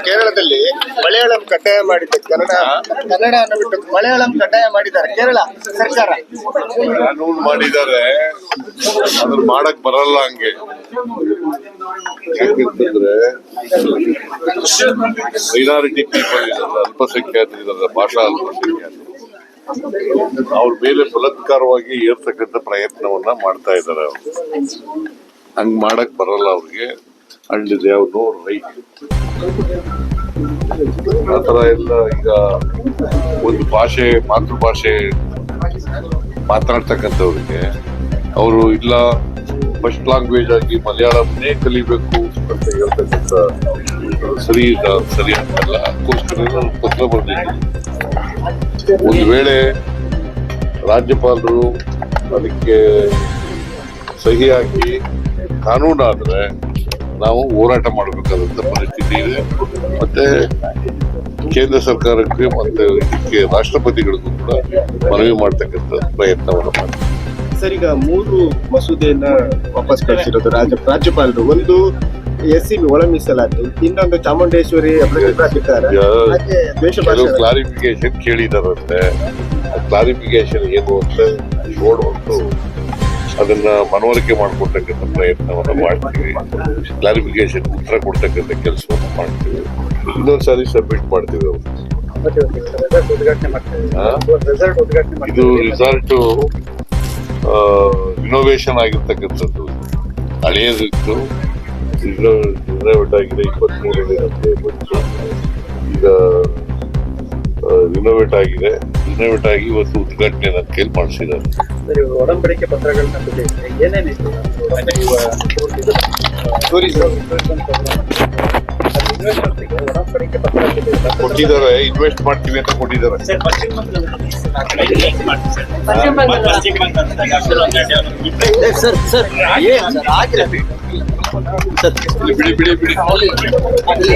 ಕೇರಳದಲ್ಲಿ ಮಲಯಾಳಂ ಕಡ್ಡಾಯ ಮಾಡಿದ್ದೆ. ಕನ್ನಡ ಬಿಟ್ಟು ಮಲಯಾಳಂ ಕಡ್ಡಾಯ ಮಾಡಿದ್ದಾರೆ ಕೇರಳ ಸರ್ಕಾರ. ಕಾನೂನು ಮಾಡಿದ್ದಾರೆ, ಅದ್ರ ಮಾಡಕ್ ಬರಲ್ಲ. ಹಂಗೆ ಯಾಕೆಂತಂದ್ರೆ ಮೈನಾರಿಟಿ ಪೀಪಲ್ ಇದ್ದಾರೆ, ಅಲ್ಪಸಂಖ್ಯಾತರಿದ್ದಾರೆ, ಭಾಷಾ ಅಲ್ಪಸಂಖ್ಯಾತರು, ಅವ್ರ ಮೇಲೆ ಬಲಾತ್ಕಾರವಾಗಿ ಏರ್ತಕ್ಕಂಥ ಪ್ರಯತ್ನವನ್ನ ಮಾಡ್ತಾ ಇದ್ದಾರೆ. ಅವರು ಹಂಗ್ ಮಾಡಕ್ ಬರಲ್ಲ ಅವ್ರಿಗೆ. And they have no right. ಆತರ ಎಲ್ಲ ಈಗ ಒಂದು ಭಾಷೆ, ಮಾತೃಭಾಷೆ ಮಾತನಾಡ್ತಕ್ಕಂಥವ್ರಿಗೆ ಅವರು ಇಲ್ಲ ಫಸ್ಟ್ ಲ್ಯಾಂಗ್ವೇಜ್ ಆಗಿ ಮಲಯಾಳಂನೇ ಕಲಿಬೇಕು ಅಂತ ಹೇಳ್ತಕ್ಕಂಥ ಸರಿ ಅಂತಲ್ಲ. ಅದಕ್ಕೋಸ್ಕರ ನಾನು ಪತ್ರ ಬರೆದಿದ್ದೀನಿ. ಒಂದು ವೇಳೆ ರಾಜ್ಯಪಾಲರು ಅದಕ್ಕೆ ಸಹಿ ಹಾಕಿ ಕಾನೂನಾದ್ರೆ ನಾವು ಹೋರಾಟ ಮಾಡಬೇಕಾದಂತ ಪರಿಸ್ಥಿತಿ ಇದೆ. ಮತ್ತೆ ಕೇಂದ್ರ ಸರ್ಕಾರಕ್ಕೆ ಮತ್ತೆ ಇದಕ್ಕೆ ರಾಷ್ಟ್ರಪತಿಗಳಿಗೂ ಕೂಡ ಮನವಿ ಮಾಡ್ತಕ್ಕಂಥ ಪ್ರಯತ್ನವನ್ನು ಮಾಡ್ತೀವಿ. ಸರ್, ಈಗ 3 ಮಸೂದೆಯನ್ನ ವಾಪಸ್ ಕಳಿಸಿರೋದು ರಾಜ್ಯಪಾಲರು. ಒಂದು SCB ಒಳ ಮೀಸಲಾತಿ, ಇನ್ನೊಂದು ಚಾಮುಂಡೇಶ್ವರಿ ಪ್ರಾಧಿಕಾರ, ಕೆಲವು ಕ್ಲಾರಿಫಿಕೇಶನ್ ಕೇಳಿದಾರಂತೆ. ಕ್ಲಾರಿಫಿಕೇಶನ್ ಏನು ಅಂತ ನೋಡ್ಬಿಟ್ಟು ಅದನ್ನ ಮನವರಿಕೆ ಮಾಡ್ಕೊಡ್ತಕ್ಕಂಥ ಪ್ರಯತ್ನವನ್ನ ಮಾಡ್ತೀವಿ. ಕ್ಲಾರಿಫಿಕೇಶನ್ ಉತ್ತರ ಕೊಡ್ತಕ್ಕಂಥ ಕೆಲಸವನ್ನು ಮಾಡ್ತೀವಿ. ಇನ್ನೊಂದ್ಸಾರಿ ಸಬ್ಮಿಟ್ ಮಾಡ್ತೀವಿ. ಇದು ರಿಸಲ್ಟ್ ರಿನೋವೇಷನ್ ಆಗಿರ್ತಕ್ಕಂಥದ್ದು. ಹಳೆಯದಿತ್ತು, ರಿನೋವೇಟ್ ಆಗಿದೆ. 23ನೇ ಬಂತು. ಈಗ ರಿನೋವೇಟ್ ಆಗಿದೆ. ರಿನೋವೇಟ್ ಆಗಿ ಇವತ್ತು ಉದ್ಘಾಟನೆ ನನ್ನ ಕೈಲಿ ಮಾಡಿಸಿದ್ದಾರೆ. ಒಡಂಬಡಿಕೆ ಪತ್ರಗಳನ್ನ ಏನೇನಿತ್ತು ಕೊಟ್ಟಿದ್ದಾರೆ. ಇನ್ವೆಸ್ಟ್ ಮಾಡ್ತೀವಿ ಅಂತ ಕೊಟ್ಟಿದ್ದಾರೆ. ಬಿಡಿ